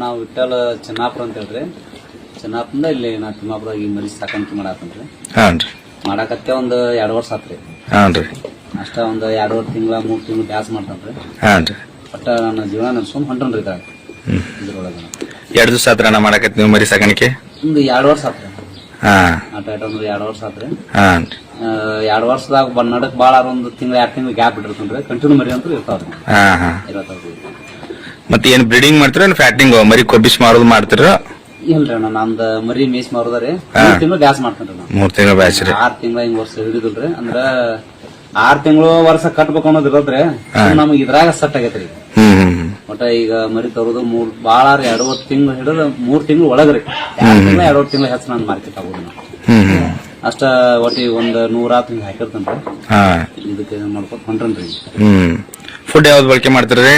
ನಾವು ವಿಠಲ್ ಚೆನ್ನಾಪುರ ಅಂತ ಹೇಳ್ರಿ. ಚೆನ್ನಾಪುರದಿಂದ ಇಲ್ಲಿ ನಾ ತಿಮ್ಮಾಪುರದಾಗ ಈ ಮರಿ ಸಾಕಾಣಿಕೆ ಮಾಡಾಕಂತ್ರಿ. ಹಾನ್ರಿ. ಮಾಡಾಕತ್ತೆ ಒಂದು 2 ವರ್ಷ ಆತ್ರಿ. ಹಾನ್ರಿ. ಅಷ್ಟ ಒಂದು 2.5 ತಿಂಗಳ 3 ತಿಂಗಳು ಬ್ಯಾಸ್ ಮಾಡ್ತಾನ್ರಿ. ಹಾನ್ರಿ. ಒಟ್ಟ ನನ್ನ ಜೀವನ ನಡ್ಸ್ಕೊಂಡ್ ಹೊಂಟನ್ರಿ ಇದಾಗ ಇದ್ರೊಳಗ. 2 ದಿವಸ ಆತ್ರ ನಾ ಮಾಡಾಕತ್ತಿ ನೀವು ಮರಿ ಸಾಕಾಣಿಕೆ? ಒಂದು 2 ವರ್ಷ ಆತ್ರಿ. ಹಾ. ಆಟ ಒಂದು 2 ವರ್ಷ ಆತ್ರಿ. ಹಾನ್ರಿ. 2 ವರ್ಷದಾಗ ನಡಕ್ ಬಾಳ ಒಂದು ತಿಂಗಳ 2 ತಿಂಗಳು ಗ್ಯಾಪ್ ಇಟ್ಟಿರ್ತನ್ರಿ. ಕಂಟಿನ್ಯೂ ಮರಿ ಅಂತೂ ಇರ್ತಾವ್ರಿ. ಹಾ ಹಾ. ಇರತ್ತಾವ್ರಿ. ಮತ್ತೆ ಏನ್ ಬ್ರೀಡಿಂಗ್ ಮಾಡ್ತೀರ ಫ್ಯಾಟಿಂಗ್ ಮರಿ ಕೊಬ್ಬಿಸ್ ಮಾರೋದು ಮಾಡ್ತೀರ? ಇಲ್ರಿ ಅಣ್ಣ, ನಮ್ದ ಮರಿ ಮೇಸ್ ಮಾರೋದ್ರಿ. 3 ತಿಂಗಳು ಬ್ಯಾಸ್ ಮಾಡ್ತೇನ್ರಿ ನಾವು. 3 ತಿಂಗಳು ಬ್ಯಾಸ್ ರೀ. 6 ತಿಂಗಳ ಹಿಂಗ್ ವರ್ಷ ಹಿಡಿದಿಲ್ರಿ. ಅಂದ್ರ 6 ತಿಂಗಳು ವರ್ಷ ಕಟ್ಬೇಕು ಅನ್ನೋದ್ ಇರೋದ್ರಿ. ನಮ್ಗೆ ಇದ್ರಾಗ ಸೆಟ್ ಆಗೈತ್ರಿ. ಒಟ್ಟ ಈಗ ಮರಿ ತರೋದು ಬಾಳ 2 ತಿಂಗಳು ಹಿಡಿದು 3 ತಿಂಗಳು ಒಳಗ್ರಿ. 2 ತಿಂಗಳ 2 ತಿಂಗಳ ಹೆಚ್ಚು ನಾನು ಮಾರ್ಕೆಟ್ ಆಗೋದು ನಾವು ಅಷ್ಟ. ಒಟ್ಟಿಗೆ ಒಂದ್ 100 ಹಿಂಗ್ ಹಾಕಿರ್ತೇನ್ರಿ. ಇದಕ್ಕೆ ಮಾಡ್ಕೊತ ಹೊಂಟ್ರನ್ರಿ. ಫುಡ್ ಯಾವ್ದು ಬಳಕೆ ಮಾಡ್ತೀರಿ?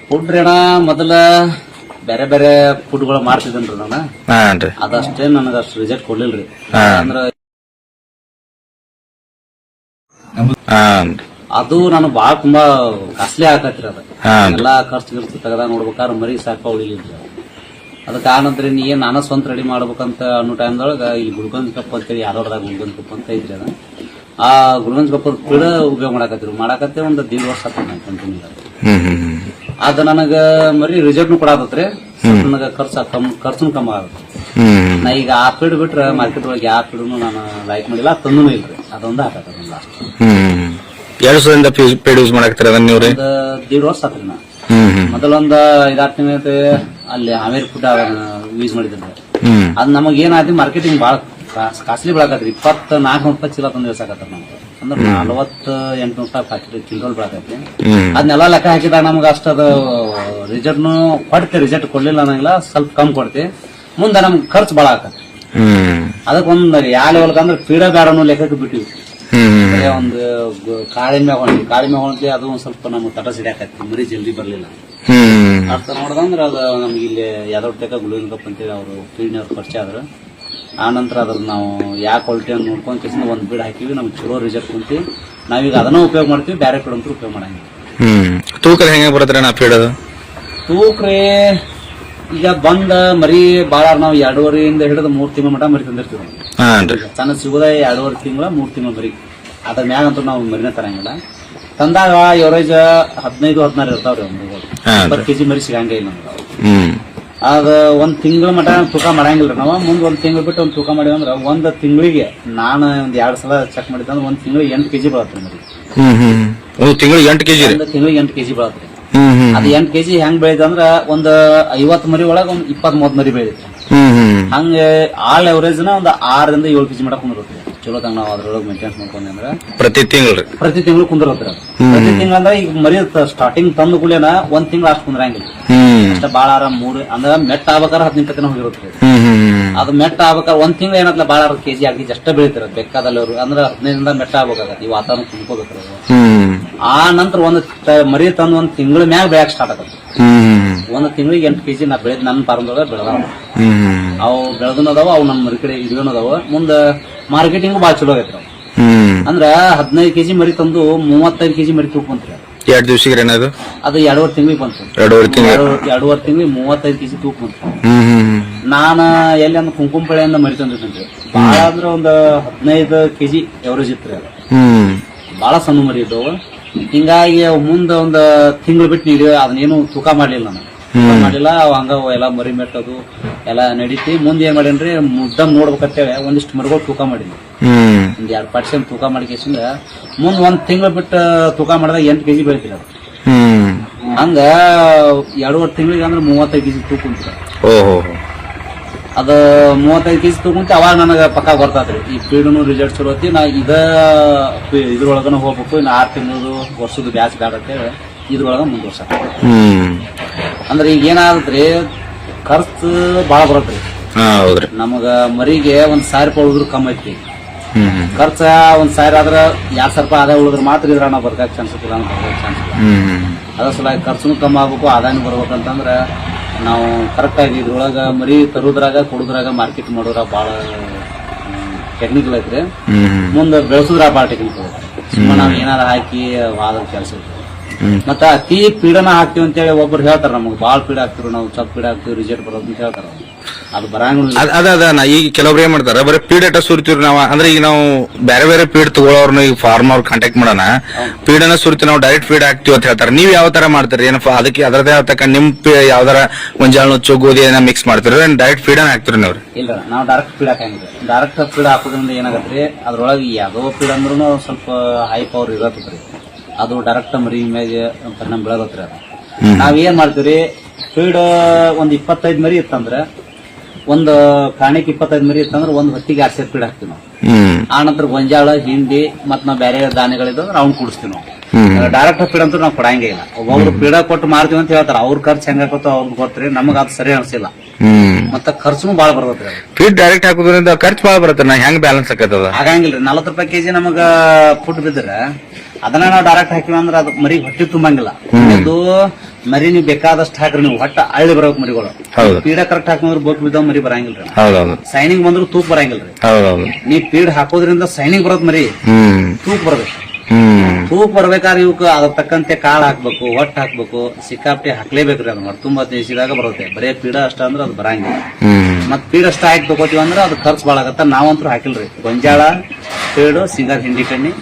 ಫುಡ್ ರೀ ಅಣ್ಣ, ಮೊದಲ ಬೇರೆ ಬೇರೆ ಫುಡ್ ಗಳು ಮಾಡ್ತಿದ್ದೇನ್ರಿ ನಾನು. ಅದಷ್ಟೇ ನನಗ ಅಷ್ಟು ರಿಸಲ್ಟ್ ಕೊಡ್ಲಿಲ್ರಿ. ಅಂದ್ರ ಅದು ನಾನು ಬಾಳ ತುಂಬಾ ಕಾಸ್ಟ್ಲಿ ಆಗತ್ರಿ. ಅದ ಎಲ್ಲಾ ಖರ್ಚು ತೆಗದಾಗ ನೋಡ್ಬೇಕಾದ್ರೆ ಮರಿ ಸಾಕ ಉಳಿಲಿಲ್ರಿ. ಅದಕ್ಕೆ ಆನಂತರ ಏನ್ ನಾನು ಸ್ವಂತ ರೆಡಿ ಮಾಡ್ಬೇಕಂತ ಅನ್ನೋ ಟೈಮ್ದೊಳಗ ಇಲ್ಲಿ ಗುಲ್ಗಂಜ್ ಕಪ್ ಅಂತೇಳಿ ಯಾವ್ದಾಗ ಗುಲ್ಗಂಜ್ ಕಪ್ ಅಂತ ಐತ್ರಿ. ಅದ ಆ ಗುಲ್ಗಂಜ್ ಕಪ್ ಪಿಡ ಉಪಯೋಗ ಮಾಡಾಕತ್ತೆ ಒಂದು 1.5 ವರ್ಷ ಆತ ನಾನು ಕಂಟಿನ್ಯೂ. ಅದ ನನಗ ಮರಿ ರಿಸಲ್ಟ್ ಕೊಡಾತತ್ರಿ. ನನಗ ಖರ್ಚು ಕಮ್ಮಿ ಆಗತ್ತೆ. ನಾ ಈಗ ಆ ಪೀಡ್ ಬಿಟ್ರೆ ಮಾರ್ಕೆಟ್ ಒಳಗೆ ಆ ಪೀಡನು ನಾನು ಲೈಕ್ ಮಾಡಿಲ್ಲ, ತಂದೂ ಇಲ್ರಿ. ಅದೊಂದು ಹಾಕತ್ತ ಲಾಸ್ಟ್. 2 ವರ್ಷದಿಂದ ಪೇಡ್ ಯೂಸ್ ಮಾಡಾಕ್ತೀರ ಅದನ್ನ ನೀವು? 1.5 ವರ್ಷ ಆತ್ರಿ. ನಾ ಮೊದಲೊಂದ್ 5-6 ತಿಂಗಳ ಅಲ್ಲಿ ಹಾವೇರಿ ಫುಡ್ ಯೂಸ್ ಮಾಡಿದ್ರಿ. ಅದ್ ನಮಗ್ ಏನಾಯ್ತು ಮಾರ್ಕೆಟಿಂಗ್ ಬಾಳ ಕಾಸ್ಟ್ಲಿ ಬೆಳಕತ್ರಿ. 2400 ಚೀಲ ತಂದು ಇಳ್ಸಾಕತ್ತ ನಮ್ಗೆ. ಅಂದ್ರೆ 4800 ಪ್ಯಾಕೆಟ್ ಚಿಲ್ಡ್ರಲ್ ಬೆಳಕೈತಿ. ಅದನ್ನೆಲ್ಲ ಲೆಕ್ಕ ಹಾಕಿದಾಗ ನಮ್ಗೆ ಅಷ್ಟದ ರಿಸಲ್ಟ್ನು ಕೊಡ್ತಿ. ರಿಸಲ್ಟ್ ಕೊಡ್ಲಿಲ್ಲ ಅನ್ನಂಗಿಲ್ಲ, ಸ್ವಲ್ಪ ಕಮ್ಮಿ ಕೊಡ್ತಿ. ಮುಂದೆ ನಮ್ಗೆ ಖರ್ಚು ಬಾಳ ಆಕತಿ. ಅದಕ್ಕೊಂದ್ ಯಾವ ಲೆವೆಲ್ ಅಂದ್ರೆ ಪೀಡ ಬೇಡ ಅನ್ನೋ ಲೆಕ್ಕಕ್ಕೆ ಬಿಟ್ಟಿವಿ. ಒಂದು ಕಾಳಿಮೆ ಹೊಂಟಿ ಅದು ಒಂದ್ ಸ್ವಲ್ಪ ನಮ್ಗೆ ತಟ ಸಿಡಿಯಾಕತಿ. ಮರಿ ಜಲ್ದಿ ಬರ್ಲಿಲ್ಲ ಅರ್ಥ ನೋಡ್ದಂದ್ರ ಅದು ನಮ್ಗೆ ಇಲ್ಲಿ ಯಾವ್ದೊಟ್ಟೆಕ ಗುಲ್ಗಂಜ್ ಕಪ್ ಅಂತೇಳಿ ಅವರು ಫೀಡ್ನವ್ರು ಪರಿಚಯ ಆದ್ರು. ಆ ನಂತರ ಅದ್ರ ನಾವು ಯಾವ ಕ್ವಾಲಿಟಿ ಅಂತ ನೋಡ್ಕೊಂಡ್ ಕೇಸಿಂದ ಒಂದ್ ಬೀಡ್ ಹಾಕಿವಿ. ನಮ್ಗೆ ಚಲೋ ರಿಸಲ್ಟ್ ಕುಂತಿ ನಾವೀಗ ಅದನ್ನ ಉಪಯೋಗ ಮಾಡ್ತೀವಿ. ಬೇರೆ ಫೀಡ್ ಅಂತೂ ಉಪಯೋಗ ಮಾಡಂಗಿಲ್ಲ. ತೂಕ ಹೆಂಗ ಬರತ್ರಿ ನಾ ಫೀಡ್? ತೂಕ್ರಿ ಈಗ ಬಂದ ಮರಿ ಬಾಳ ನಾವು 2.5 ಹಿಡಿದು 3 ತಿಂಗಳ ಮಟ ಮರಿ ತಂದಿರ್ತೀವಿ. ಸಣ್ಣ ಸಿಗೋದ 2.5 ತಿಂಗಳ 3 ತಿಂಗಳ ಮರಿ. ಅದ್ರ ಮ್ಯಾಗ ಅಂತೂ ನಾವು ಮರಿನ ತರಂಗಿಲ್ಲ. ತಂದಾಗ ಎವರೇಜ್ 15-16 ಇರ್ತಾವ್ರಿ. 20 ಕೆಜಿ ಮರಿ ಸಿಗಂಗೇ ಇಲ್ಲ ನಮ್ಗೆ. ಅದ 1 ತಿಂಗಳ ಮಟ ತೂಕ ಮಾಡಂಗಿಲ್ರಿ ನಾವು. ಮುಂದ್ 1 ತಿಂಗಳು ಬಿಟ್ಟು ಒಂದು ತೂಕ ಮಾಡಿವಿ ಅಂದ್ರ 1 ತಿಂಗಳಿಗೆ ನಾನು ಒಂದ್ 2 ಸಲ ಚೆಕ್ ಮಾಡಿದ್ರೆ 1 ತಿಂಗಳಿಗೆ 8 ಕೆಜಿ ಬರತ್ರಿ ಮರಿ. 1 ತಿಂಗಳಿಗೆ 8 ಕೆಜಿ? 1 ತಿಂಗಳಿಗೆ 8 ಕೆಜಿ ಬರತ್ರಿ. ಅದ್ 8 ಕೆಜಿ ಹೆಂಗ್ ಬೆಳಿತ ಅಂದ್ರ ಒಂದ್ 50 ಮರಿ ಒಳಗ ಒಂದ್ 20-30 ಮರಿ ಬೆಳಿತ್ರಿ. ಹಂಗ ಆಲ್ ಎವರೇಜ್ ನ ಒಂದ್ 6-7 ಕೆಜಿ ಮಟ ಕುಂದಿರುತ್ತೆ. ಚಲೋ ತಂಗ ನಾವ್ ಅದ್ರೊಳಗೆ ಮೇಂಟೈನ್ಸ್ ಮಾಡ್ಕೊಂಡ್ವಿ ಅಂದ್ರ ಪ್ರತಿ ತಿಂಗಳು ಕುಂದಿರತ್ರಿ. ಪ್ರತಿ ತಿಂಗಳ ಅಂದ್ರ ಈಗ ಮರಿ ಸ್ಟಾರ್ಟಿಂಗ್ ತಂದು ಕೂಡಲೇನ 1 ತಿಂಗಳು ಅಷ್ಟು ಕುಂದ್ರಂಗಿಲ್ಲ. ಅಷ್ಟ ಬಾಳ 3 ಅಂದ್ರ ಮೆಟ್ಟ ಆಗ್ಬೇಕಾದ್ರೆ 15 ದಿನ ಹೋಗಿರುತ್ತೆ. ಅದು ಮೆಟ್ಟ ಆಗ್ಬೇಕಾದ್ರೆ 1 ತಿಂಗಳು ಏನತ್ಲ ಬಾಳ ಕೆಜಿ ಆಗಿ ಅಷ್ಟ ಬೆಳಿತಾರ ಬೇಕಾದಲ್ಲಿ ಅವ್ರು. ಅಂದ್ರ 15 ಮೆಟ್ಟ ಆಗ್ಬೇಕಾಗತ್ತೆ. ಈ ವಾತಾವರಣ ತುಂಬ್ಕೋಬೇಕ್ರಿ. ಆ ನಂತರ ಒಂದ್ ಮರಿ ತಂದು 1 ತಿಂಗಳ ಮ್ಯಾಗ ಬೆಳಕ್ ಸ್ಟಾರ್ಟ್ ಆಗತ್ತೆ. 1 ತಿಂಗಳಿಗೆ 8 ಕೆಜಿ ನಾ ಬೆಳೆದ್ ನನ್ನ ಫಾರ್ಮ್ದೊಳಗ ಬೆಳೆದಾವ. ಅವು ಬೆಳೆದನು ಅದಾವ, ಅವು ನಮ್ಮ ಮರಿ ಕಡೆ ಇದ್ವೇನು ಅದಾವ. ಮುಂದ ಮಾರ್ಕೆಟಿಂಗ್ ಬಾಳ ಚಲೋ ಆಗೈತ್ರಿ. ಅಂದ್ರ 15 ಕೆಜಿ ಮರಿ ತಂದು 35 ಕೆಜಿ ಮರಿ ತೂಕ ಬಂತ್ರಿ. 2 ದಿವಸಕ್ಕೆ ಏನದು? ಅದು 2.5 ತಿಂಗಳಿಗೆ ಬಂತು. 2.5 ತಿಂಗಳಿಗೆ 35 ಕೆಜಿ ತೂಕ ಬಂತು. ನಾನ ಎಲ್ಲಿ ಅಂದ್ರ ಕುಂಕುಮಪಳೆಯಿಂದ ಮರಿ ತಂದಿದ್ರಿ. ಬಾಳ ಅಂದ್ರ ಒಂದ್ 15 ಕೆಜಿ ಎವರೇಜ್ ಇತ್ರಿ. ಅದು ಬಾಳ ಸಣ್ಣ ಮರಿ ಇದ್ದವು. ಹಿಂಗಾಗಿ ಮುಂದ ಒಂದ್ ತಿಂಗಳು ಬಿಟ್ಟು ನೀಡಿ ಅದನ್ನೇನು ತೂಕ ಮಾಡ್ಲಿಲ್ಲ ನಾನು. ಮಾಡಿಲ್ಲ ಹಂಗ ಎಲ್ಲಾ ಮರಿ ಮೆಟ್ಟದು ಎಲ್ಲಾ ನಡೀತಿ. ಮುಂದೆ ಏನ್ ಮಾಡೇನ್ರಿ, ಮುದ್ದಮ್ ನೋಡ್ಬೇಕಂತೇಳಿ ಒಂದಿಷ್ಟು ಮರಿಗಳು ತೂಕ ಮಾಡಿದ್ವಿ. ಒಂದ್ 2% ತೂಕ ಮಾಡಿಕೇಸಿಂದ ಮುಂದ್ 1 ತಿಂಗಳು ಬಿಟ್ಟು ತೂಕ ಮಾಡಿದಾಗ 8 ಕೆಜಿ ಬೆಳಿತೀರ. ಹಂಗ 2.5 ತಿಂಗಳಿಗೆ ಅಂದ್ರೆ 35 ಕೆಜಿ ತೂಕ ಕುಂತ. ಅದ 35 ಕೆಜಿ ತೂಕಂತ ಅವಾಗ ನನಗ ಪಕ್ಕ ಬರ್ತಾತ್ರಿ. ಈ ಫೀಡ್ನು ರಿಸಲ್ಟ್ ಚಲೋ ಐತಿ. ನಾ ಇದ್ರೊಳಗನ ಹೋಗ್ಬೇಕು. ಇನ್ನು 6 ತಿಂಗಳು ವರ್ಷದ ಬ್ಯಾಚ್ ಬೇಡಂತೇಳಿ ಇದ್ರೊಳಗ ಮುಂದುವರ್ಸ. ಅಂದ್ರೆ ಈಗ ಏನಾಗತ್ರಿ, ಖರ್ಚು ಬಾಳ ಬರತ್ರಿ ನಮಗ. ಮರಿಗೆ 1,000 ರೂಪಾಯಿ ಉಳಿದ್ರು ಕಮ್ಮಿ ಐತಿ. ಖರ್ಚ 1,000 ಆದ್ರ 2,000 ರೂಪಾಯಿ ಆದಾಯ ಉಳಿದ್ರೆ ಮಾತ್ರ ಇದ್ರ ನಾವು ಬರ್ಕಾಕ ಚಾನ್ಸ್ ಇಲ್ಲ. ಅದ್ರ ಸಲ ಖರ್ಚುನು ಕಮ್ಮಿ ಆಗ್ಬೇಕು, ಆದಾಯನು ಬರ್ಬೇಕಂತಂದ್ರ ನಾವು ಕರೆಕ್ಟ್ ಆಗಿ ಇದ್ರೊಳಗ ಮರಿ ತರುದ್ರಾಗ ಕೊಡುದ್ರಾಗ ಮಾರ್ಕೆಟ್ ಮಾಡೋದ್ರ ಬಾಳ ಟೆಕ್ನಿಕಲ್ ಐತ್ರಿ. ಮುಂದೆ ಬೆಳೆಸುದ್ರ ಬಾಳ ಟೆಕ್ನಿಕಲ್ ಐತಿ. ಸುಮ್ಮನೆ ನಾವ್ ಏನಾರ ಹಾಕಿ ವಾದ ಕೆಲಸ ಐತಿ. ಮತ್ತ ಅತಿ ಪೀಡನ ಹಾಕ್ತಿವಿ ಅಂತ ಹೇಳಿ ಒಬ್ರು ಹೇಳ್ತಾರ, ನಮಗ್ ಬಾಳ್ ಪೀಡ ಹಾಕ್ತಿರು, ನಾವು ಚಪ್ ಪೀಡ ಹಾಕ್ತಿವಿ, ರಿಜೆಕ್ಟ್ ಬರೋದು ಅಂತ ಹೇಳ್ತಾರ. ಅದು ಬರಂಗಿಲ್ಲ. ಅದ ಈಗ ಕೆಲವೊಬ್ರು ಏನ್ ಮಾಡ್ತಾರ, ಬರೀ ಪೀಡ್ ಅಟ್ಟ ಸುರಿತೀವ್ರಿ ನಾವ್. ಅಂದ್ರೆ ಈಗ ನಾವು ಬೇರೆ ಬೇರೆ ಪೀಡ್ ತಗೊಳ್ಳೋರ್ನ ಈಗ ಫಾರ್ಮ್ ಅವ್ರ ಕಾಂಟ್ಯಾಕ್ಟ್ ಮಾಡೋಣ, ಪೀಡನ ಸುರಿತಿ ನಾವು ಡೈರೆಕ್ಟ್ ಫೀಡ್ ಹಾಕ್ತಿವಿ ಅಂತ ಹೇಳ್ತಾರೆ. ನೀವ್ ಯಾವ ತರ ಮಾಡ್ತೀರಿ? ಏನಪ್ಪ ಅದಕ್ಕೆ ಅದರದೇ ಆತಕ್ಕ ನಿಮ್ ಯಾವ್ದಾರ ಗೊಂಜಾಳ ನುಚ್ಚು ಗೋಧಿ ಏನ ಮಿಕ್ಸ್ ಮಾಡ್ತೀರಿ, ಡೈರೆಕ್ಟ್ ಫೀಡನ್ ಹಾಕ್ತಿರಿ ನೀವು? ಇಲ್ಲ, ನಾವು ಡೈರೆಕ್ಟ್ ಫೀಡ್ ಹಾಕಂಗಿಲ್ಲ. ಡೈರೆಕ್ಟ್ ಫೀಡ್ ಹಾಕೋದ್ರಿಂದ ಏನಾಗತ್ರಿ, ಅದ್ರೊಳಗೆ ಯಾವ್ದೋ ಫೀಡ್ ಅಂದ್ರೂ ಸ್ವಲ್ಪ ಹೈ ಪವರ್ ಇರತ್ರಿ. ಅದು ಡೈರೆಕ್ಟ್ ಮರಿ ಮೇಲೆ ಪರಿಣಾಮ ಬೀಳತ್ರಿ. ಅದು ನಾವೇನ್ ಮಾಡ್ತೀವಿ, ಫೀಡ್ ಒಂದ್ 25 ಮರಿ ಇತ್ತಂದ್ರ, ಒಂದ್ ಕಾಣಿಕೆ 25 ಮರಿ ಇತ್ತಂದ್ರ ಒಂದ್ ಹೊತ್ತಿಗೆ 2 ಸೇರ್ ಫೀಡ್ ಹಾಕ್ತಿವಿ ನಾವು. ಆ ನಂತರ ಗೊಂಜಾಳ, ಹಿಂಡಿ ಮತ್ ನಾವ್ ಬೇರೆ ಧಾನ್ಯಗಳಿದ್ರೆ ಅವ್ನ್ ಕುಡಿಸ್ತೀವಿ ನಾವು. ಡೈರೆಕ್ಟ್ ಫೀಡ್ ಅಂತೂ ನಾವು ಕೊಡಂಗೇ ಇಲ್ಲ. ಒಬ್ಬೊಬ್ರು ಫೀಡ ಕೊಟ್ಟು ಮಾಡ್ತೀವಿ ಅಂತ ಹೇಳ್ತಾರ, ಅವ್ರ ಖರ್ಚು ಹೆಂಗಾಕತ್ತೋ ಅವ್ರಿಗೆ ಗೊತ್ತ್ರಿ. ನಮಗ ಅದು ಸರಿ ಅನ್ಸಿಲ್ಲ, ಮತ್ತ ಖರ್ಚುನು ಬಾಳ ಬರ್ತೈತ್ರಿ. ಫೀಡ್ ಡೈರೆಕ್ಟ್ ಹಾಕೋದ್ರಿಂದ ಖರ್ಚು ಬಾಳ ಬರುತ್ತೆ. ನಾ ಹೆಂಗ್ ಬ್ಯಾಲೆನ್ಸ್ ಆಕತ್ತದ? ಆಗಂಗಿಲ್ರಿ. 40 ರೂಪಾಯಿ ಕೆಜಿ ನಮಗ ಫುಡ್ ಬಿದ್ರೆ ಅದನ್ನ ನಾವು ಡೈರೆಕ್ಟ್ ಹಾಕಿವಿ ಅಂದ್ರೆ ಅದು ಮರಿ ಹೊಟ್ಟೆ ತುಂಬಂಗಿಲ್ಲ. ಇದು ಮರಿ ನೀವು ಬೇಕಾದಷ್ಟು ಹಾಕ್ರಿ, ನೀವು ಹೊಟ್ಟ ಅಳ್ಳಿ ಬರೋಕ್ ಮರಿಗಳು. ಪೀಡ ಕರೆಕ್ಟ್ ಹಾಕಿದ್ರೆ ಬೋಕ್ ಬಿದ್ದಾವ್ ಮರಿ ಬರಂಗಿಲ್ರಿ. ಸೈನಿಂಗ್ ಬಂದ್ರು ತೂಕ್ ಬರಂಗಿಲ್ರಿ. ನೀವ್ ಪೀಡ್ ಹಾಕೋದ್ರಿಂದ ಸೈನಿಂಗ್ ಬರೋದ್ ಮರಿ ತೂಕ್ ಬರ್ಬೇಕು. ತೂಕ್ ಬರ್ಬೇಕಾದ್ರೆ ಇವಕ್ ಅದ್ರ ತಕ್ಕಂತೆ ಕಾಳು ಹಾಕ್ಬೇಕು, ಹೊಟ್ಟ ಹಾಕ್ಬೇಕು, ಸಿಕ್ಕಾಪಟ್ಟೆ ಹಾಕ್ಲೇಬೇಕ್ರಿ. ಅದು ಹೊಟ್ಟೆ ತುಂಬಾ ದೇಶದಾಗ ಬರುತ್ತೆ. ಬರೇ ಪೀಡ ಅಷ್ಟ ಅಂದ್ರೆ ಅದು ಬರಂಗಿಲ್ಲ. ಮತ್ ಪೀಡ ಅಷ್ಟ ಹಾಕಿ ತಗೋತೀವಿ ಅಂದ್ರೆ ಅದು ಖರ್ಚು ಬಾಳ ಆಗತ್ತ. ನಾವಂತೂ ಹಾಕಿಲ್ರಿ. ಗೊಂಜಾಳ, ಪೀಡು, ಸಿಂಗಾರ, ಹಿಂಡಿ ಕಣ್ಣಿ,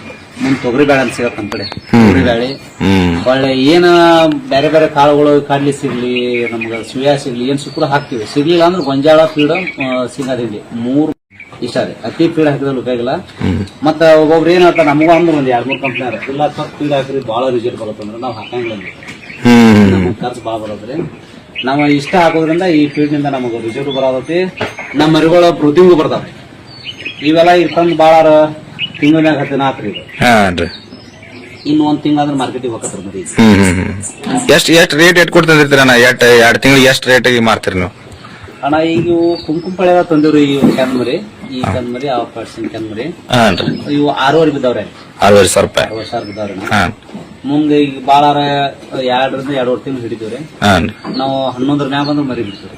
ಮುಂದ್ ತೊಗರಿ ಬೇಳೆ ಅಂತ ಸಿಗತ್ತ ನಮ್ ಕಡೆ. ತೊಗರಿ ಬೇಳೆ ಒಳ್ಳೆ ಏನ ಬೇರೆ ಬೇರೆ ಕಾಳುಗಳು, ಕಡ್ಲಿ ಸಿಗ್ಲಿ, ನಮ್ಗ ಸುಯಾ ಸಿಗ್ಲಿ, ಏನ್ ಸಿಕ್ಕೂ ಹಾಕ್ತಿವಿ. ಸಿಗ್ಲಿಲ್ಲ ಅಂದ್ರೆ ಗೊಂಜಾಳ, ಪೀಡು, ಸಿಂಗಾರ, ಹಿಂಡಿ 3 ಇಷ್ಟ ರೀ. ಅತಿ ಪೀಡ್ ಹಾಕಿದ್ರೆ ಉಪಯೋಗಿಲ್ಲ. ಮತ್ತ ಒಬ್ಬೊಬ್ರು ಏನ್ ಹೇಳ್ತಾರೆ, ನಮಗೂ ಅಂದ್ರೆ ಒಂದ್ 2-3 ಕಂಪ್ನಿ ಇಲ್ಲ, ಸ್ವಲ್ಪ ಪೀಡ್ ಹಾಕಿದ್ರೆ ಬಾಳ ರಿಸಲ್ಟ್ ಬರುತ್ತಂದ್ರೆ ನಾವು ಹಾಕಂಗಿಲ್ಲ. ನಮಗ್ ಖರ್ಚು ಬಾಳ ಬರೋದ್ರಿ. ನಾವು ಇಷ್ಟ ಹಾಕೋದ್ರಿಂದ ಈ ಫೀಡ್ ನಿಂದ ನಮಗ ರಿಸಲ್ಟ್ ಬರೋದೈತಿ. ನಮ್ಮ ಮರಿಗಳ ಪ್ರೋಟೀನ್ಗೂ ಬರ್ತಾವ. ಇವೆಲ್ಲ ಈಗ ತಂದ್ ಬಾಳ ತಿಂಗಳನ್ಯಾಗ 14 ಇದು. ಇನ್ನು 1 ತಿಂಗಳಾದ್ರೆ ಮಾರ್ಕೆಟಿಗೆ ಹೋಗತ್ರಿ ಮರಿ. ಎಷ್ಟ್ ರೇಟ್ ಎಟ್ ಕೊಡ್ತಿರ್ತೀರ? 2 ತಿಂಗಳಿಗೆ ಎಷ್ಟ್ ರೇಟ್ ಮಾರ್ತೀರಿ ನೀವು? ಅಣ್ಣ ಈಗ ಇವು ಕುಂಕುಮ ಪಳೆದ ತಂದಿವ್ರಿ. ಇವು ಕ್ಯಾನ್ ಮರಿ, ಈ ಕ್ಯಾನ್ ಮರಿ, ಆ ಪರ್ಸನ್ ಕ್ಯಾನ್ ಮರಿ ಇವು 6,500 ಬಿದ್ದಾವ್ರಿ. 6,500 ರೂಪಾಯಿ 60,000 ಬಿದ್ದಾವ್ರಿ. ಮುಂದೆ ಈಗ ಬಾಳಾರ 2 ರಿಂದ 2.5 ತಿಂಗಳು ಹಿಡಿತೀವ್ರಿ. ನಾವು 11 ಮ್ಯಾಗ ಬಂದ್ರೆ ಮರಿ ಬಿಡ್ತೀವ್ರಿ.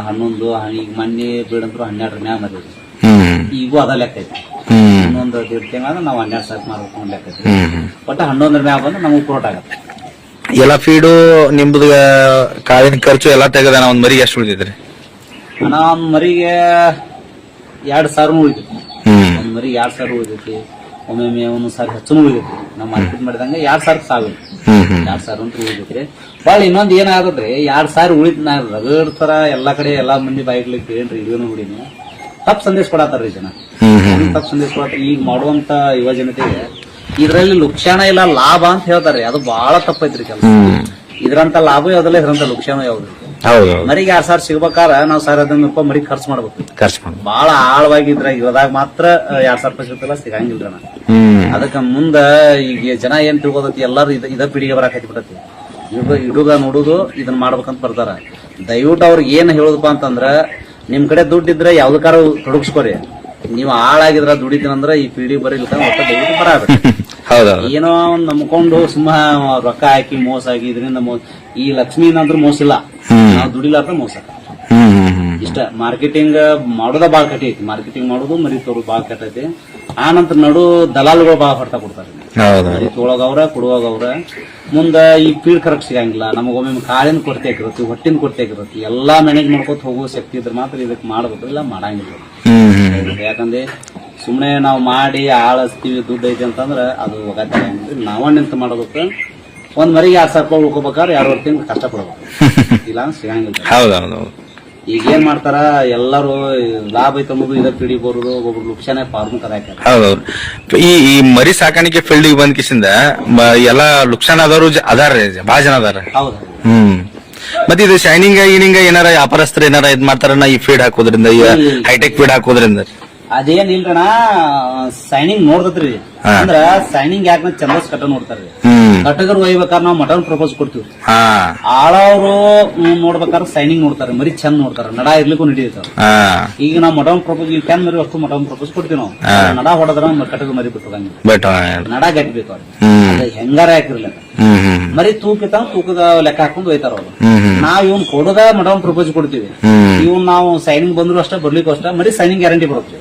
11 ಈಗ ಮೊನ್ನೆ ಬೀಡಂದ್ರು 12 ಮ್ಯಾಗ ಮರಿ. ಈಗೂ ಅದ ಲೆಕ್ಕ ಐತಿ. ಇನ್ನೊಂದು 1.5 ತಿಂಗಳ ನಾವು 12,000 ಮಾರ್ಬೇಕು ಲೆಕ್ಕ ಐತಿ. ಒಟ್ಟ 11 ಮ್ಯಾಗ ಬಂದ್ರೆ ನಮಗ್ ಪುರೋಟ ಆಗತ್ತೆ. ಎಲ್ಲ ಫೀಡು ನಿಮ್ದು ಕಾಳಿನ ಖರ್ಚು ಎಲ್ಲಾ ತೆಗದ ಒಂದ್ ಮರಿಗೆ ಎಷ್ಟು ಉಳಿದಿದ್ರಿ? ಒಂದ್ ಮರಿಗೆ 2,000 ಉಳಿದೈತಿ. ಒಂದ್ ಮರಿ 2,000 ಉಳಿದೈತಿ. ಒಮ್ಮೆ ಒಂದೊಂದ್ ಸಾರಿ ಹೆಚ್ಚು ಉಳಿದೈತಿ. ನಾವು ಮಾರ್ಕೆಟ್ ಮಾಡಿದಂಗ 2,000 ಸಾವಿರ 2,000 ಅಂತ ಉಳಿದೈತ್ರಿ. ಬಾಳ ಇನ್ನೊಂದ್ ಏನಾಗತ್ರಿ, 2,000 ಉಳಿದ್ ನಾ ರಗಡ್ತಾರ ಎಲ್ಲಾ ಕಡೆ. ಎಲ್ಲಾ ಮಂದಿ ಬಾಯಿಗ್ಲಿಕ್ಕೆ ಏನ್ರಿ ಇದನ್ನು ಹುಡಿನಿ ತಪ್ಪು ಸಂದೇಶ ಕೊಡತಾರ್ರಿ ಜನ. ತಪ್ಪು ಸಂದೇಶ ಕೊಡತಾರ. ಈಗ ಮಾಡುವಂತ ಯುವ ಜನತೆಗೆ ಇದ್ರಲ್ಲಿ ಲುಕ್ಷಾನ ಇಲ್ಲ, ಲಾಭ ಅಂತ ಹೇಳ್ತಾರೆ. ಅದು ಬಹಳ ತಪ್ಪೈತ್ರಿ ಕೆಲಸ. ಇದ್ರಂತ ಲಾಭ ಯಾವ್ದಲ್ಲ, ಇದ್ರಂತ ಲುಕ್ಷಾನ ಯಾವ್ದು. ಮರಿಗೆ 2,000 ಸಿಗ್ಬೇಕಾರ ನಾವು 1,500 ರೂಪಾಯಿ ಮರಿಗೆ ಖರ್ಚು ಮಾಡ್ಬೇಕು. ಬಹಳ ಆಳವಾಗಿ ಇದ್ರಾಗ ಮಾತ್ರ 2,000 ರೂಪಾಯಿ ಸಿಗ್ತಲ್ಲ, ಸಿಗಂಗಿಲ್ರಿ. ಅದಕ್ಕ ಮುಂದ ಈಗ ಜನ ಏನ್ ತಿಳ್ಕೊತೈತಿ, ಎಲ್ಲಾರು ಇದ ಪೀಡಿಗೆ ಬರಕ್ ಹತ್ಬಿಟ್ಟತಿ. ಇಡುಗ ನೋಡುದು ಇದನ್ನ ಮಾಡ್ಬೇಕಂತ ಬರ್ತಾರ. ದಯವಿಟ್ಟು ಅವ್ರಿಗೆ ಏನ್ ಹೇಳುದಪ್ಪ ಅಂತಂದ್ರ, ನಿಮ್ ಕಡೆ ದುಡ್ಡು ಇದ್ರೆ ಯಾವ್ದಕ್ಕಾರ ತೊಡಗಿಸ್ಕೊರಿ. ನೀವು ಹಾಳಾಗಿದ್ರ ದುಡಿತೀನಂದ್ರ ಈ ಪೀಡಿ ಬರೀಲಿಕ್ಕ ಒಟ್ಟ ದಯವಿಟ್ಟು ಬರಬೇಕು. ಏನೋ ಒಂದ್ ನಂಬ್ಕೊಂಡು ಸುಮ್ಮ ರೊಕ್ಕ ಹಾಕಿ ಮೋಸ ಆಗಿ ಇದರಿಂದ ಈ ಲಕ್ಷ್ಮಿ ಏನಾದ್ರೂ ಮೋಸ ಇಲ್ಲ, ನಾವು ದುಡಿಲಾರ್ದ ಮೋಸ. ಇಷ್ಟ ಮಾರ್ಕೆಟಿಂಗ್ ಮಾಡೋದ ಬಾಳ ಕಟ್ಟೈತಿ. ಮಾರ್ಕೆಟಿಂಗ್ ಮಾಡೋದು ಮರಿ ತೋರೋದು ಬಾಳ ಕಟ್ಟೈತಿ. ಆ ನಂತರ ನಡು ದಲಾಲ್ಗಳು ಬಾಳ ಹೊಡ್ತಾ ಕೊಡ್ತಾರೆ. ಮರಿ ತೊಳಗವ್ರ ಕೊಡುವಾಗವ್ರ ಮುಂದ ಈ ಪೀಡ್ ಕರೆಕ್ಟ್ ಸಿಗಂಗಿಲ್ಲ. ನಮಗೊಮ್ಮೆ ಕಾಳಿನ ಕೊರತೆ ಆಗಿರತ್ತಿ, ಹೊಟ್ಟಿನ ಕೊರತೆ ಆಗಿರತ್ತಿ. ಎಲ್ಲಾ ಮ್ಯಾನೇಜ್ ಮಾಡ್ಕೊತ ಹೋಗೋ ಶಕ್ತಿ ಇದ್ರೆ ಮಾತ್ರ ಇದಕ್ ಮಾಡ್ಬೇಕು, ಇಲ್ಲ ಮಾಡಂಗಿಲ್ಲ. ಯಾಕಂದ್ರೆ ಸುಮ್ನೆ ನಾವು ಮಾಡಿ ಆಳಸ್ತೀವಿ ದುಡ್ಡು ಐತಿ ಅಂತಂದ್ರ ಅದು ಒಗತ್ತೆ. ನಾವ ನಿಂತ ಮಾಡೋದಕ್ಕೆ ಒಂದ್ ಮರಿಗೆ 2,000 ರೂಪಾಯಿ ಉಳ್ಕೋಬೇಕಾದ್ರೆ 2.5 ತಿಂಗಳು ಕಷ್ಟ ಪಡ್ಬೇಕು, ಇಲ್ಲ ಸಿಗಂಗಿಲ್ಲ. ಈಗ ಏನ್ ಮಾಡ್ತಾರ ಎಲ್ಲಾರು, ಲಾಭ ಐತ ಅನ್ನೋದು ಇದ ಪೀಡಿ ಬರೋದು, ಒಬ್ಬೊಬ್ರು ಲುಕ್ಷಾನೆ ಫಾರ್ಮ್ ಕದಾಕ್ಯಾರ. ಹೌದೌದು. ಈ ಮರಿ ಸಾಕಾಣಿಕೆ ಫೀಲ್ಡ್ ಬಂದ ಕಿಸಿಂದ ಎಲ್ಲಾ ಲುಕ್ಷಾನ ಆದವರು ಅದಾರ, ಬಹಳ ಜನ ಅದಾರ. ಹೌದು. ಮತ್ತೆ ಇದು ಶೈನಿಂಗ್ ಈನಿಂಗ್ ಏನಾರ ವ್ಯಾಪಾರಸ್ಥರು ಏನಾರ ಇದ್ ಮಾಡ್ತಾರ ಈ ಫೀಡ್ ಹಾಕೋದ್ರಿಂದ, ಹೈಟೆಕ್ ಫೀಡ್ ಹಾಕೋದ್ರಿಂದ? ಅದೇನಿಲ್ರಣ, ಸೈನಿಂಗ್ ನೋಡ್ತತ್ರಿ. ಅಂದ್ರ ಸೈನಿಂಗ್ ಯಾಕ ಚಂದಸ್ ಕಟ್ಟ ನೋಡ್ತಾರ್ರಿ. ಕಟಗರು ಒಯ್ಬೇಕಾದ್ರೆ ನಾವು ಮಟನ್ ಪ್ರಪೋಸ್ ಕೊಡ್ತೀವಿ. ಆಳವ್ರು ನೋಡ್ಬೇಕಾದ್ರೆ ಸೈನಿಂಗ್ ನೋಡ್ತಾರೆ, ಮರಿ ಚಂದ ನೋಡ್ತಾರ, ನಡ ಇರ್ಲಿಕ್ಕೂ ನಡೀತಾರ. ಈಗ ನಾವು ಮಟನ್ ಪ್ರಪೋಸ್ ಈಗ ಕ್ಯಾನ್ ಮರಿ ಅಷ್ಟು ಮಟನ್ ಪ್ರಪೋಸ್ ಕೊಡ್ತೀವಿ ನಾವು. ನಡ ಹೊಡೆದ್ರ ಕಟಗ ಮರಿ ಬಿಟ್ಟು ನಡ ಗಟ್ಬೇಕು ಅವ್ರಿಗೆ, ಹೆಂಗಾರ ಹಾಕಿರ್ಲಿಲ್ಲ. ಮರಿ ತೂಕ ತೂಕದ ಲೆಕ್ಕ ಹಾಕೊಂಡು ಒಯ್ತಾರ ಅವ್ರು. ನಾವ್ ಇವ್ನ್ ಕೊಡೋದ ಮಟನ್ ಪ್ರಪೋಸ್ ಕೊಡ್ತೀವಿ. ಇವ್ನ್ ನಾವು ಸೈನಿಂಗ್ ಬಂದ್ರು ಅಷ್ಟೇ, ಬರ್ಲಿಕ್ಕೂ ಅಷ್ಟೇ, ಮರಿ ಸೈನಿಂಗ್ ಗ್ಯಾರಂಟಿ ಬರುತ್ತೆ.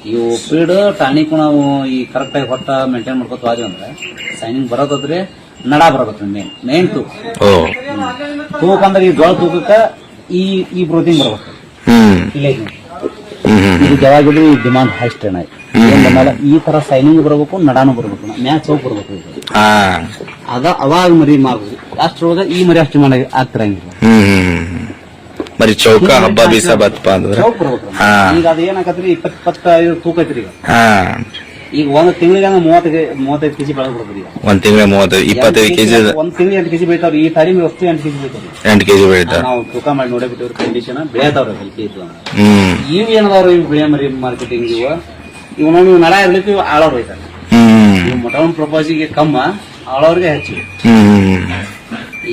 ಇವು ಫೀಡ್ ಟಾನಿಕ್ ನಾವು ಈ ಕರೆಕ್ಟ್ ಆಗಿ ಹೊಟ್ಟ ಮೇಂಟೈನ್ ಮಾಡ್ಕೊತ ಹೋದ್ವಿ ಅಂದ್ರೆ ಸೈನಿಂಗ್ ಬರೋದಾದ್ರೆ ನಡ ಬರೋದತ್ರಿ ಮೇನ್ ತೂಕ. ತೂಕ ಅಂದ್ರೆ ಈ ಜೋಳ ತೂಕಕ್ಕ ಈ ಬ್ರೋತಿಂಗ್ ಬರ್ಬೇಕು. ಇಲ್ಲೇ ಇದು ಯಾವಾಗಿದ್ರು ಈ ಡಿಮಾಂಡ್ ಹೈಸ್ಟ್ ಏನಾಯ್ತು ಈ ತರ ಸೈನಿಂಗ್ ಬರ್ಬೇಕು, ನಡಾನು ಬರ್ಬೇಕು, ಮ್ಯಾಚ್ ಹೋಗಿ ಬರ್ಬೇಕು. ಅವಾಗ ಮರಿ ಮಾಡ್ಬೋದು. ಅಷ್ಟ್ರೊಳಗ ಈ ಮರಿ ಅಷ್ಟು ಮಾಡಿ ಆಗ್ತಿರಂಗಿಲ್ಲ. ಮರಿ ಚೌಕ ಹಬ್ಬ ಬೀಸ ಬತ್ತಪ್ಪ ಅಂದ್ರೆ ಚೌಕ್ ಬರ್ಬೇಕು. ಈಗ ಅದ ಏನಾಗತ್ರಿ 25 ತೂಕ ಐತ್ರಿ. ಈಗ ಒಂದ್ ತಿಂಗಳಿಗೆ 35 ಕೆಜಿ ಬೆಳೆದ್ ಬಿಡ್ತದೆ. ಈಗ ಒಂದ್ ತಿಂಗಳ 25 ಕೆಜಿ ಒಂದ್ ತಿಂಗಳು 8 ಕೆಜಿ ಬೆಳಿತಾವ್ರಿ. ಈ ಟೈಮ್ ವಸ್ತು 8 ಕೆಜಿ ಬೆಳಿತಾವ್ರಿ. 8 ಕೆಜಿ ಬೆಳಿತಾರ. ನಾವು ತೂಕ ಮಾಡಿ ನೋಡಬಿಟ್ಟಿವ್ರಿ ಕಂಡೀಷನ್ ಬೆಳೆತಾವ್ರಿ. ಕಲಿಕೆ ಇದ್ವು ಇವ್ ಏನದಾವ್ರಿ ಇವ್ ಬೆಳೆ ಮರಿ ಮಾರ್ಕೆಟಿಂಗ್ ಇವ್ ನಾವು ನಡ ಇರ್ಲಿಕ್ಕೆ ಆಳವ್ರು ಹೋಯ್ತಾರೆ. ಇವ್ ಮೊಟೌನ್ ಪ್ರಪೋಸಿಗೆ ಕಮ್ಮ, ಆಳವ್ರಿಗೆ ಹೆಚ್ಚು.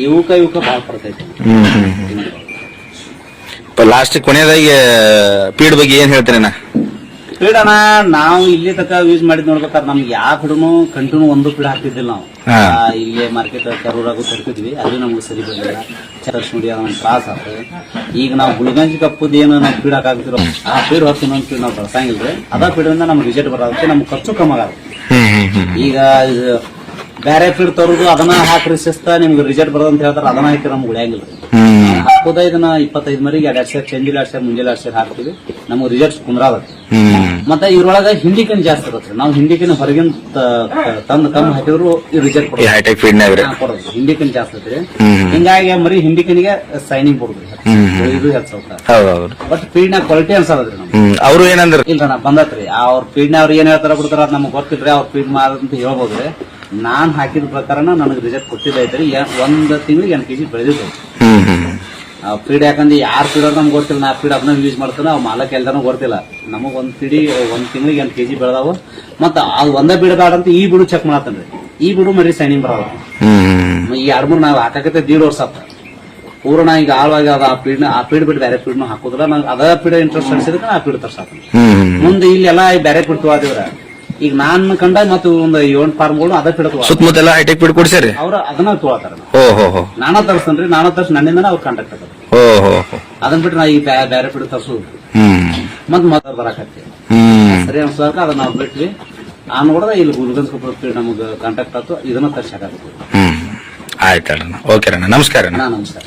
ಇವಕ್ಕ ಭಾಳ ಬರ್ತೈತಿ. ಲಾಸ್ಟ್ ಕೊನೆಯದಾಗಿ ಪೀಡ್ ಬಗ್ಗೆ ಏನ್ ಹೇಳ್ತೀರಣ್ಣ? ಫೀಡನ ನಾವು ಇಲ್ಲಿ ತನಕ ಯೂಸ್ ಮಾಡಿದ್ ನೋಡ್ಬೇಕಾದ್ರೆ ನಮ್ಗೆ ಯಾವ ಫೀಡನು ಕಂಟಿನ್ಯೂ ಒಂದು ಫೀಡ್ ಹಾಕ್ತಿದ್ದಿಲ್ಲ ನಾವು. ಇಲ್ಲೇ ಮಾರ್ಕೆಟ್ ಕರೂರಾಗೂ ತರ್ತಿದ್ವಿ, ಅದು ನಮ್ಗೆ ಸರಿ ಬರಲಿಲ್ಲ. ಚರ್ಚ್ ನೋಡಿ ನಮ್ಗೆ ತ್ರಾಸ ಆಗ್ತದೆ. ಈಗ ನಾವು ಗುಲ್ಗಂಜಿ ಕಪ್ಪದ ಏನು ನಾವು ಫೀಡ್ ಹಾಕಾಗ್ತಿರೋ ಆ ಫೀಡ್ ಹೊತ್ತು ಇನ್ನೊಂದು ಫೀಡ್ ನಾವು ಬಳಸಂಗಿಲ್ರಿ. ಅದ ಫೀಡ್ರಿಂದ ನಮ್ಗೆ ರಿಸಲ್ಟ್ ಬರೋದಕ್ಕೆ ನಮ್ಗೆ ಖರ್ಚು ಕಮ್ಮಿ ಆಗುತ್ತೆ. ಈಗ ಬೇರೆ ಫೀಡ್ ತರೋದು ಅದನ್ನ ಹಾಕ್ರಿ ಶಿಸ್ತ ನಿಮ್ಗೆ ರಿಸಲ್ಟ್ ಬರೋದು ಅಂತ ಹೇಳ್ತಾರೆ, ಅದನ್ನ ಹಾಕಿ ನಮ್ಗೆ ಉಳಿಯಂಗಿಲ್ಲ. ಹಾಕೋದ ಇದನ್ನ 25 ಮರಿಗೆ 2 ಸೇರ್ ಚಂದಿಲ್ 2 ಸೇರ್ ಮುಂಜಾನೆ 2 ಸೇರ್ ಹಾಕ್ತಿವಿ, ನಮ್ಗೆ ರಿಸಲ್ಟ್ ಕುಂದ್ರಾಗತ್ತೆ. ಮತ್ತೆ ಇದ್ರೊಳಗ ಹಿಂಡಿಕನ್ ಜಾಸ್ತಿ ಇರುತ್ತೆ. ನಾವು ಹಿಂಡಿಕನ್ ಹೊರಗಿನ ತಂದು ಕಮ್ಮಿ ಹಾಕಿದ್ರು ರಿಸಲ್ಟ್ ಕೊಡೋದು. ಹಿಂಡಿಕನ್ ಜಾಸ್ತಿ ಇರ್ತದೆ. ಹಿಂಗಾಗಿ ಮರಿ ಹಿಂಡಿಕನಿಗೆ ಸೈನಿಂಗ್ ಕೊಡುದು ಇದು ಹೆಚ್ಚ. ಬಟ್ ಫೀಡ್ನಾಗ ಕ್ವಾಲಿಟಿ ಅನ್ಸದ್ರಿ ನಮ್ಗೆ. ಅವ್ರು ಏನಂದ್ರೆ ಇಲ್ರಿ ನಾ ಬಂದತ್ರಿ ಅವ್ರ ಫೀಡ್ನ ಅವ್ರು ಏನ್ ಹೇಳ್ತಾರ ಬಿಡ್ತಾರ ಅದ್ ನಮ್ಗೆ ಗೊತ್ತಿಲ್ರಿ. ಅವ್ರ ಫೀಡ್ ಅಂತ ಹೇಳ್ಬೋದ್ರಿ. ನಾನ್ ಹಾಕಿದ ಪ್ರಕಾರನ ನನಗೆ ರಿಸಲ್ಟ್ ಕೊಟ್ಟಿದ್ದೈತ್ರಿ. 1 ತಿಂಗಳಿಗೆ 8 ಕೆಜಿ ಬೆಳೆದಿತ್ತು. ಫೀಡ್ ಯಾಕಂದ್ರೆ ಯಾರು ಫೀಡ್ ನಮ್ಗೆ ಗೊತ್ತಿಲ್ಲ. ನಾ ಫೀಡ್ ಅದನ್ನ ಯೂಸ್ ಮಾಡ್ತಾನೆ, ಅವ್ ಮಾಲಕ್ ಎಲ್ದಾನು ಗೊತ್ತಿಲ್ಲ. ನಮಗ್ 1 ತಿಂಗಳಿಗೆ 8 ಕೆಜಿ ಬೆಳೆದಾವ. ಮತ್ತ ಅದು ಒಂದೇ ಬಿಡದಾಡ ಅಂತ ಈ ಬಿಡು ಚೆಕ್ ಮಾಡತ್ತನ್ರಿ. ಈ ಬಿಡು ಮರಿ ಸೈನಿಂಗ್ ಬರೋದು. ಈ 2-3 ನಾವು ಹಾಕಕತ್ತೆ 1.5 ವರ್ಷ ಆತ ಪೂರ್ಣ. ಈಗ ಆಳ್ವಾಗಿ ಅದ ಆ ಫೀಡ್ ಬಿಟ್ಟು ಬೇರೆ ಫೀಡ್ ಹಾಕುದ್ರ ನಂಗೆ ಅದ ಫೀಡ್ ಇಂಟ್ರೆಸ್ಟ್ ಅನ್ಸಿದ್ರೆ ಆ ಫೀಡ್ ತರ್ಸಾಕ. ಮುಂದೆ ಇಲ್ಲೆಲ್ಲ ಬೇರೆ ಫೀಡ್ ತಗೋದಿವ್ರ. ಈಗ ನಾನ್ ಕಂಡ ಮತ್ತು ಒಂದು 7 ಫಾರ್ಮ್ಗಳು ಅದ ಫೀಡ್ ಸುತ್ತಮುತ್ತ ಹೈಟೆಕ್ ಫೀಡ್ ಕೊಡ್ಸಾರಿ. ಅವ್ರ ಅದನ್ನ ತಗೋತಾರ. ನಾನ ತರ್ಸ್ತೇನ್ರಿ. ನಾನ ತರ್ಸಿ ನನ್ನಿಂದ ಅವ್ರ ಕಾಂಟ್ಯಾಕ್ಟ್ ಆಗ. ಅದನ್ ಬಿಟ್ಟು ನಾ ಈಗ ಬೇರೆ ಫೀಡ್ ತರ್ಸೋದು ಮತ್ ಬರಾಕತ್ತಿ ಸರಿ ಅನ್ಸಾಕ ಅದನ್ನ ನಾವು ಬಿಟ್ವಿ. ಆ ನೋಡ್ದ ಇಲ್ಲಿ ಗುಲ್ಗಂಜ್ ಫೀಡ್ ನಮಗ್ ಕಾಂಟ್ಯಾಕ್ಟ್ ಆಯ್ತು. ಇದನ್ನ ತರ್ಸಾಕ. ಆಯ್ತಣ್ಣ. ಓಕೆ ಅಣ್ಣ, ನಮಸ್ಕಾರ. ನಮಸ್ಕಾರ.